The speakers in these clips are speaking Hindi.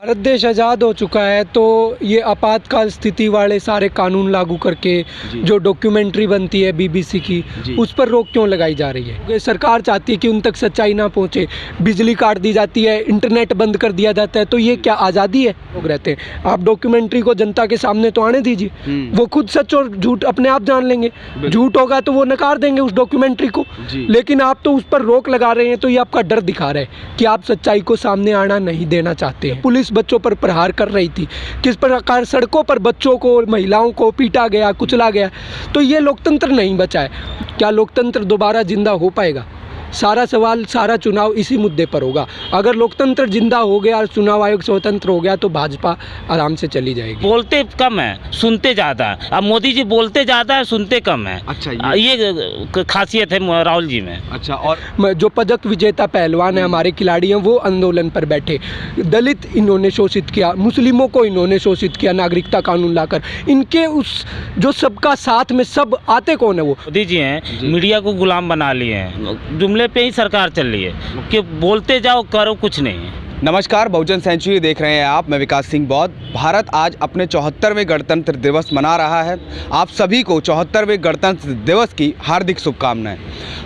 भारत देश आज़ाद हो चुका है तो ये आपातकाल स्थिति वाले सारे कानून लागू करके जो डॉक्यूमेंट्री बनती है बीबीसी की उस पर रोक क्यों लगाई जा रही है? सरकार चाहती है कि उन तक सच्चाई ना पहुंचे, बिजली काट दी जाती है, इंटरनेट बंद कर दिया जाता है, तो ये क्या आज़ादी है? लोग रहते हैं, आप डॉक्यूमेंट्री को जनता के सामने तो आने दीजिए, वो खुद सच और झूठ अपने आप जान लेंगे। झूठ होगा तो वो नकार देंगे उस डॉक्यूमेंट्री को, लेकिन आप तो उस पर रोक लगा रहे हैं, तो ये आपका डर दिखा रहा है कि आप सच्चाई को सामने आना नहीं देना चाहते हैं। पुलिस बच्चों पर प्रहार कर रही थी, किस प्रकार सड़कों पर बच्चों को, महिलाओं को पीटा गया, कुचला गया, तो ये लोकतंत्र नहीं बचा है। क्या लोकतंत्र दोबारा जिंदा हो पाएगा? सारा सवाल, सारा चुनाव इसी मुद्दे पर होगा। अगर लोकतंत्र जिंदा हो गया और चुनाव आयोग स्वतंत्र हो गया तो भाजपा आराम से चली जाएगी। बोलते कम है, सुनते ज़्यादा है। अब मोदी जी बोलते ज़्यादा है, सुनते कम है। अच्छा, ये खासियत है राहुल जी में। अच्छा, और जो पदक विजेता पहलवान है, हमारे खिलाड़ी हैं, वो आंदोलन पर बैठे। दलित इन्होंने शोषित किया, मुस्लिमों को इन्होंने शोषित किया नागरिकता कानून लाकर। इनके उस जो सबका साथ में सब आते कौन है? वो मोदी जी हैं, मीडिया को गुलाम बना लिए हैं, जुमले पे ही सरकार चल रही है कि बोलते जाओ करो कुछ नहीं। नमस्कार, बहुजन सेंचुरी देख रहे हैं आप। मैं विकास सिंह बौद्ध। भारत आज अपने 74वें गणतंत्र दिवस मना रहा है। आप सभी को 74वें गणतंत्र दिवस की हार्दिक शुभकामनाएं।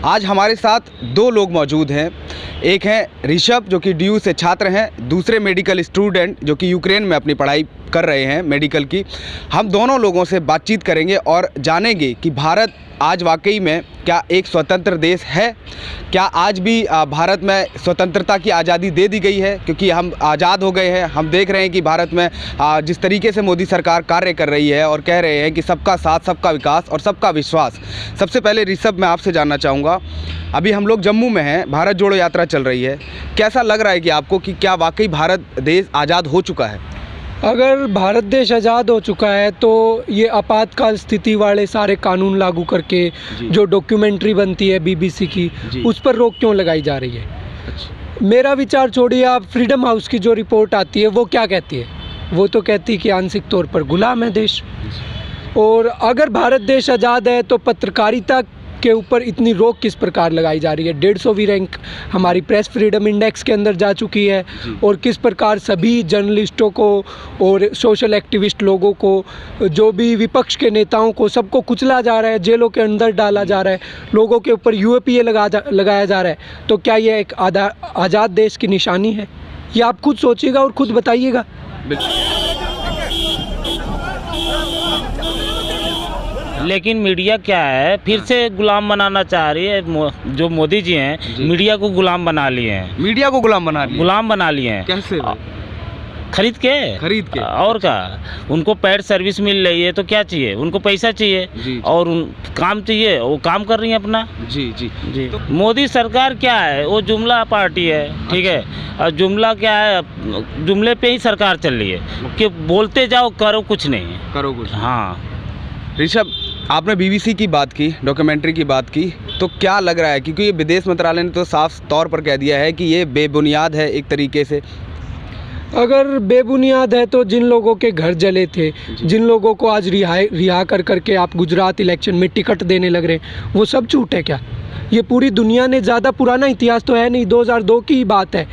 आज हमारे साथ दो लोग मौजूद हैं। एक हैं ऋषभ, जो कि DU से छात्र हैं, दूसरे मेडिकल स्टूडेंट जो कि यूक्रेन में अपनी पढ़ाई कर रहे हैं मेडिकल की। हम दोनों लोगों से बातचीत करेंगे और जानेंगे कि भारत आज वाकई में क्या एक स्वतंत्र देश है? क्या आज भी भारत में स्वतंत्रता की आज़ादी दे दी गई है? क्योंकि हम आज़ाद हो गए हैं। हम देख रहे हैं कि भारत में जिस तरीके से मोदी सरकार कार्य कर रही है और कह रहे हैं कि सबका साथ, सबका विकास और सबका विश्वास। सबसे पहले ऋषभ, मैं आपसे जानना चाहूँगा, अभी हम लोग जम्मू में हैं, भारत जोड़ो यात्रा चल रही है। कैसा लग रहा है कि आपको कि क्या वाकई भारत देश आज़ाद हो चुका है? अगर भारत देश आज़ाद हो चुका है तो ये आपातकाल स्थिति वाले सारे कानून लागू करके जो डॉक्यूमेंट्री बनती है बीबीसी की उस पर रोक क्यों लगाई जा रही है? अच्छा। मेरा विचार छोड़िए, आप फ्रीडम हाउस की जो रिपोर्ट आती है वो क्या कहती है? वो तो कहती है कि आंशिक तौर पर गुलाम है देश। और अगर भारत देश आज़ाद है तो पत्रकारिता के ऊपर इतनी रोक किस प्रकार लगाई जा रही है? 150वीं रैंक हमारी प्रेस फ्रीडम इंडेक्स के अंदर जा चुकी है, और किस प्रकार सभी जर्नलिस्टों को और सोशल एक्टिविस्ट लोगों को, जो भी विपक्ष के नेताओं को, सबको कुचला जा रहा है, जेलों के अंदर डाला जा रहा है, लोगों के ऊपर UAPA लगाया जा रहा है। तो क्या यह एक आज़ाद देश की निशानी है? ये आप खुद सोचिएगा और खुद बताइएगा। लेकिन मीडिया क्या है, फिर से गुलाम बनाना चाह रही है। जो मोदी जी हैं, मीडिया को गुलाम बना लिए हैं। मीडिया को गुलाम बना लिए हैं? कैसे? खरीद के और क्या? उनको पेड सर्विस मिल रही है तो क्या चाहिए? उनको पैसा चाहिए और काम चाहिए, वो काम कर रही है अपना। जी। तो मोदी सरकार क्या है? वो जुमला पार्टी है, ठीक है। और जुमला क्या है? जुमले पे ही सरकार चल रही है कि बोलते जाओ करो कुछ नहीं। हाँ ऋषभ, आपने BBC की बात की, डॉक्यूमेंट्री की बात की, तो क्या लग रहा है? क्योंकि ये विदेश मंत्रालय ने तो साफ तौर पर कह दिया है कि ये बेबुनियाद है एक तरीके से। अगर बेबुनियाद है तो जिन लोगों के घर जले थे, जिन लोगों को आज रिहा कर करके आप गुजरात इलेक्शन में टिकट देने लग रहे हैं, वो सब झूठ है क्या? ये पूरी दुनिया ने, ज़्यादा पुराना इतिहास तो है नहीं, 2002 की ही बात है।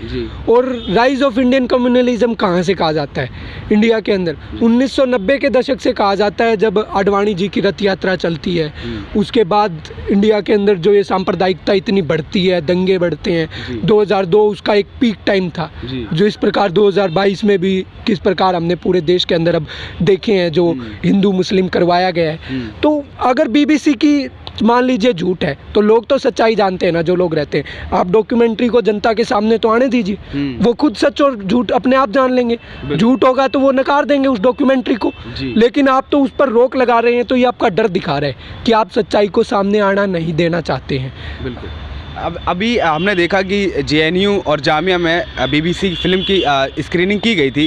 और राइज ऑफ इंडियन कम्युनलिज्म कहाँ से कहा जाता है इंडिया के अंदर? 1990 के दशक से कहा जाता है, जब आडवाणी जी की रथ यात्रा चलती है। उसके बाद इंडिया के अंदर जो ये सांप्रदायिकता इतनी बढ़ती है, दंगे बढ़ते हैं। 2002 उसका एक पीक टाइम था, जो इस प्रकार 2022 में भी किस प्रकार हमने पूरे देश के अंदर अब देखे हैं, जो हिंदू मुस्लिम करवाया गया है। तो अगर BBC की मान लीजिए झूठ है, तो लोग तो सच्चाई जानते हैं ना, जो लोग रहते हैं। आप डॉक्यूमेंट्री को जनता के सामने तो आने दीजिए, वो खुद सच और झूठ अपने आप जान लेंगे। झूठ होगा तो वो नकार देंगे उस डॉक्यूमेंट्री को, लेकिन आप तो उस पर रोक लगा रहे हैं, तो ये आपका डर दिखा रहा है कि आप सच्चाई को सामने आना नहीं देना चाहते हैं। बिल्कुल। अब अभी हमने देखा कि JNU और जामिया में BBC फिल्म की स्क्रीनिंग की गई थी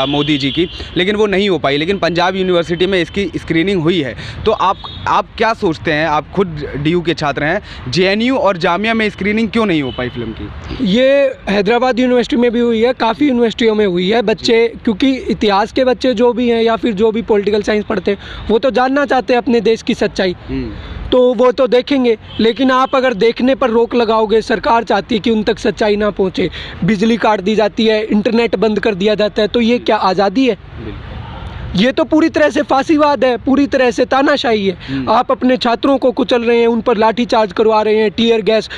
मोदी जी की, लेकिन वो नहीं हो पाई। लेकिन पंजाब यूनिवर्सिटी में इसकी स्क्रीनिंग हुई है। तो आप क्या सोचते हैं? आप खुद DU के छात्र हैं, JNU और जामिया में स्क्रीनिंग क्यों नहीं हो पाई फिल्म की? ये हैदराबाद यूनिवर्सिटी में भी हुई है, काफ़ी यूनिवर्सिटियों में हुई है। बच्चे, क्योंकि इतिहास के बच्चे जो भी हैं या फिर जो भी पॉलिटिकल साइंस पढ़ते हैं, वो तो जानना चाहते हैं अपने देश की सच्चाई। तो वो तो देखेंगे, लेकिन आप अगर देखने पर रोक लगाओगे, सरकार चाहती है कि उन तक सच्चाई ना पहुंचे, बिजली काट दी जाती है, इंटरनेट बंद कर दिया जाता है, तो ये क्या आज़ादी है? ये तो पूरी तरह से फांसीवाद है, पूरी तरह से तानाशाही है। आप अपने छात्रों को कुचल रहे हैं, उन पर लाठीचार्ज करवा रहे हैं, टीयर गैस।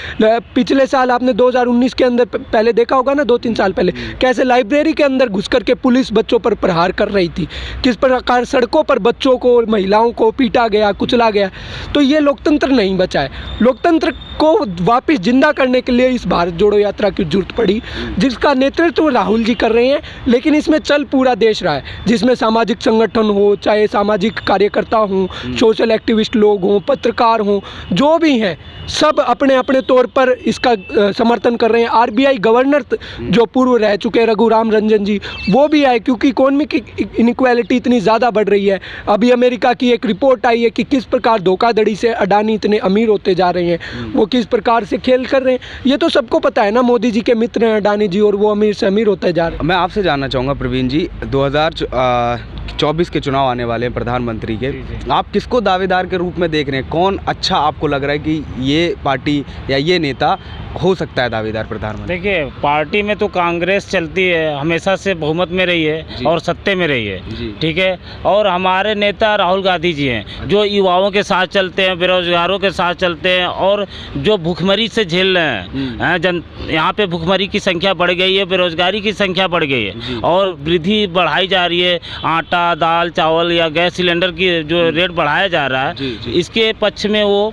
पिछले साल आपने 2019 के अंदर पहले देखा होगा ना, 2-3 साल पहले, कैसे लाइब्रेरी के अंदर घुस करके पुलिस बच्चों पर प्रहार कर रही थी, किस प्रकार सड़कों पर बच्चों को, महिलाओं को पीटा गया, कुचला गया। तो ये लोकतंत्र नहीं बचा है। लोकतंत्र को वापस जिंदा करने के लिए इस भारत जोड़ो यात्रा की जरूरत पड़ी, जिसका नेतृत्व राहुल जी कर रहे हैं। लेकिन इसमें चल पूरा देश रहा है, जिसमें सामाजिक संगठन हो, चाहे सामाजिक कार्यकर्ता हों, सोशल एक्टिविस्ट लोग हों, पत्रकार हों, जो भी हैं, सब अपने अपने तौर पर इसका समर्थन कर रहे हैं। आरबीआई गवर्नर जो पूर्व रह चुके हैं रघुराम रंजन जी, वो भी आए, क्योंकि इकोनॉमिक इनइक्वालिटी इतनी ज़्यादा बढ़ रही है। अभी अमेरिका की एक रिपोर्ट आई है कि किस प्रकार धोखाधड़ी से अडानी इतने अमीर होते जा रहे हैं, वो किस प्रकार से खेल कर रहे हैं। ये तो सबको पता है ना, मोदी जी के मित्र हैं अडानी जी, और वो अमीर से अमीर होते जा रहे हैं। मैं आपसे जानना चाहूँगा प्रवीण जी, 2024 के चुनाव आने वाले हैं प्रधानमंत्री के, आप किसको दावेदार के रूप में देख रहे हैं? कौन अच्छा आपको लग रहा है कि ये पार्टी या ये नेता हो सकता है दावेदार प्रधानमंत्री? देखिए, पार्टी में तो कांग्रेस चलती है, हमेशा से बहुमत में रही है और सत्ते में रही है, ठीक है। और हमारे नेता राहुल गांधी जी हैं, जो युवाओं के साथ चलते हैं, बेरोजगारों के साथ चलते हैं, और जो भूखमरी से झेल रहे हैं। यहाँ पे भूखमरी की संख्या बढ़ गई है, बेरोजगारी की संख्या बढ़ गई है, और वृद्धि बढ़ाई जा रही है। आटा, दाल, चावल या गैस सिलेंडर की जो रेट बढ़ाया जा रहा है, इसके पक्ष में वो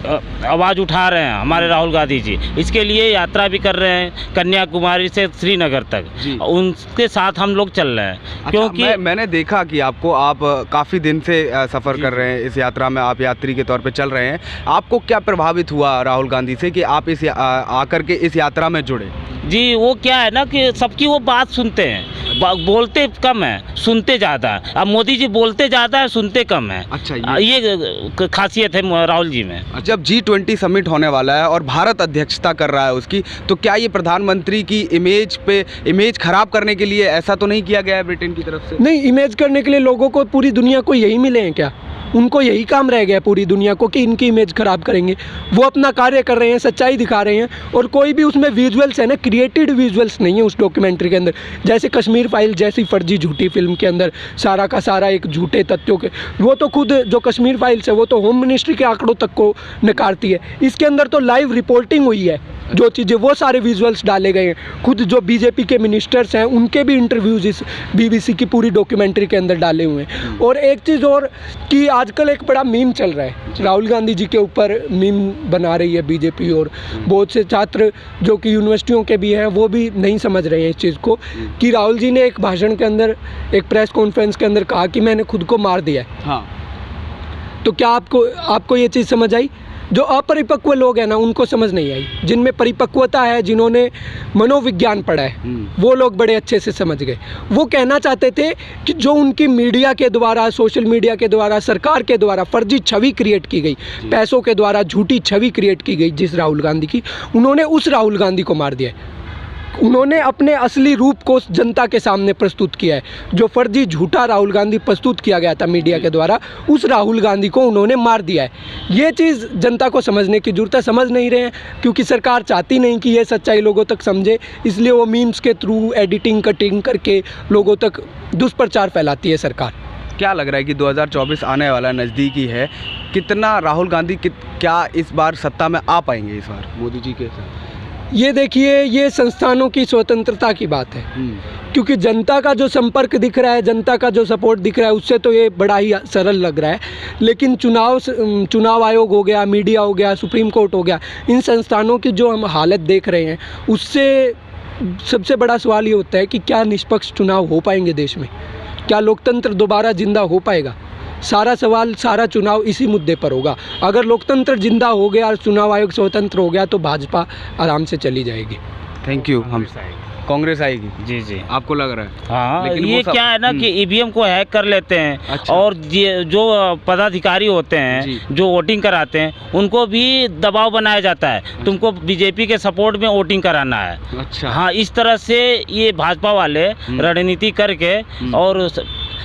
आवाज़ उठा रहे हैं हमारे राहुल गांधी जी। इसके लिए यात्रा भी कर रहे हैं, कन्याकुमारी से श्रीनगर तक, उनके साथ हम लोग चल रहे हैं। अच्छा, क्योंकि मैंने देखा कि आप काफ़ी दिन से सफ़र कर रहे हैं, इस यात्रा में आप यात्री के तौर पे चल रहे हैं। आपको क्या प्रभावित हुआ राहुल गांधी से कि आप इस आकर के इस यात्रा में जुड़े? जी, वो क्या है ना कि सबकी वो बात सुनते हैं, बोलते कम है, सुनते ज़्यादा है। अब मोदी जी बोलते ज़्यादा है, सुनते कम है। अच्छा, ये खासियत है राहुल जी में। जब G20 समिट होने वाला है और भारत अध्यक्षता कर रहा है उसकी, तो क्या ये प्रधानमंत्री की इमेज खराब करने के लिए ऐसा तो नहीं किया गया है ब्रिटेन की तरफ से? नहीं, इमेज करने के लिए लोगों को, पूरी दुनिया को यही मिले हैं क्या? उनको यही काम रह गया पूरी दुनिया को कि इनकी इमेज ख़राब करेंगे। वो अपना कार्य कर रहे हैं, सच्चाई दिखा रहे हैं, और कोई भी उसमें विजुअल्स है ना, क्रिएटेड विजुअल्स नहीं है उस डॉक्यूमेंट्री के अंदर। जैसे कश्मीर फाइल जैसी फर्जी झूठी फिल्म के अंदर सारा का सारा एक झूठे तथ्यों के, वो तो खुद जो कश्मीर फाइल्स है वो तो होम मिनिस्ट्री के आंकड़ों तक को नकारती है। इसके अंदर तो लाइव रिपोर्टिंग हुई है, जो चीज़ें, वो सारे विजुअल्स डाले गए हैं। खुद जो बीजेपी के मिनिस्टर्स हैं उनके भी इंटरव्यूज़ इस BBC की पूरी डॉक्यूमेंट्री के अंदर डाले हुए हैं। और एक चीज़ और कि आजकल एक बड़ा मीम चल रहा है, राहुल गांधी जी के ऊपर मीम बना रही है बीजेपी, और बहुत से छात्र जो कि यूनिवर्सिटियों के भी हैं वो भी नहीं समझ रहे हैं इस चीज़ को, कि राहुल जी ने एक भाषण के अंदर, एक प्रेस कॉन्फ्रेंस के अंदर कहा कि मैंने खुद को मार दिया है। हाँ, तो क्या आपको ये चीज़ समझ आई? जो अपरिपक्व लोग हैं ना, उनको समझ नहीं आई। जिनमें परिपक्वता है, जिन्होंने मनोविज्ञान पढ़ा है, वो लोग बड़े अच्छे से समझ गए। वो कहना चाहते थे कि जो उनकी मीडिया के द्वारा, सोशल मीडिया के द्वारा, सरकार के द्वारा फर्जी छवि क्रिएट की गई, पैसों के द्वारा झूठी छवि क्रिएट की गई जिस राहुल गांधी की, उन्होंने उस राहुल गांधी को मार दिया है। उन्होंने अपने असली रूप को जनता के सामने प्रस्तुत किया है। जो फर्जी झूठा राहुल गांधी प्रस्तुत किया गया था मीडिया के द्वारा, उस राहुल गांधी को उन्होंने मार दिया है। ये चीज़ जनता को समझने की जरूरत है, समझ नहीं रहे हैं, क्योंकि सरकार चाहती नहीं कि ये सच्चाई लोगों तक समझे, इसलिए वो मीम्स के थ्रू एडिटिंग कटिंग करके लोगों तक दुष्प्रचार फैलाती है सरकार। क्या लग रहा है कि 2024 आने वाला नज़दीकी है, कितना राहुल गांधी क्या इस बार सत्ता में आ पाएंगे इस बार मोदी जी के साथ? ये देखिए, ये संस्थानों की स्वतंत्रता की बात है, क्योंकि जनता का जो संपर्क दिख रहा है, जनता का जो सपोर्ट दिख रहा है, उससे तो ये बड़ा ही सरल लग रहा है। लेकिन चुनाव आयोग हो गया, मीडिया हो गया, सुप्रीम कोर्ट हो गया, इन संस्थानों की जो हम हालत देख रहे हैं, उससे सबसे बड़ा सवाल ये होता है कि क्या निष्पक्ष चुनाव हो पाएंगे देश में? क्या लोकतंत्र दोबारा जिंदा हो पाएगा? सारा सवाल, सारा चुनाव इसी मुद्दे पर होगा। अगर लोकतंत्र जिंदा हो गया और चुनाव आयोग स्वतंत्र हो गया तो भाजपा आराम से चली जाएगी। Thank you. हम कांग्रेस आएगी? जी जी, आपको लग रहा है? हाँ, ये क्या है ना कि ईवीएम को हैक कर लेते हैं। अच्छा। और जो पदाधिकारी होते हैं, जो वोटिंग कराते हैं, उनको भी दबाव बनाया जाता है, तुमको बीजेपी के सपोर्ट में वोटिंग कराना है। अच्छा। हाँ, इस तरह से ये भाजपा वाले रणनीति करके और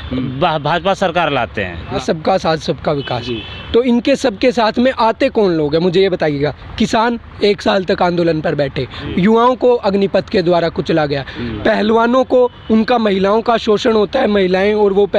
भाजपा सरकार लाते हैं। सबका साथ सबका विकास। तो इनके सबके साथ में आते कौन लोग हैं, मुझे ये बताइएगा। किसान 1 साल तक आंदोलन पर बैठे, युवाओं को अग्निपथ के द्वारा कुचला गया, पहलवानों को उनका महिलाओं का शोषण होता है, महिलाएं और वो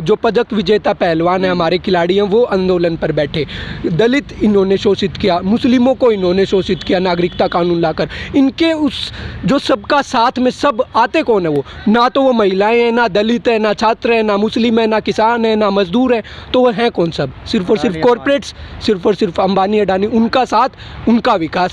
जो पदक विजेता पहलवान है हमारे खिलाड़ी हैं वो आंदोलन पर बैठे, दलित इन्होंने शोषित किया, मुस्लिमों को इन्होंने शोषित किया नागरिकता कानून लाकर। इनके उस जो सबका साथ में सब आते कौन है, वो ना तो वो महिलाएं हैं, ना दलित है, ना छात्र है, ना मुस्लिम है, ना किसान है, ना मजदूर है, तो वो हैं कौन? सब सिर्फ और सिर्फ कॉरपोरेट्स, सिर्फ और सिर्फ अंबानी अडानी, उनका साथ, उनका विकास।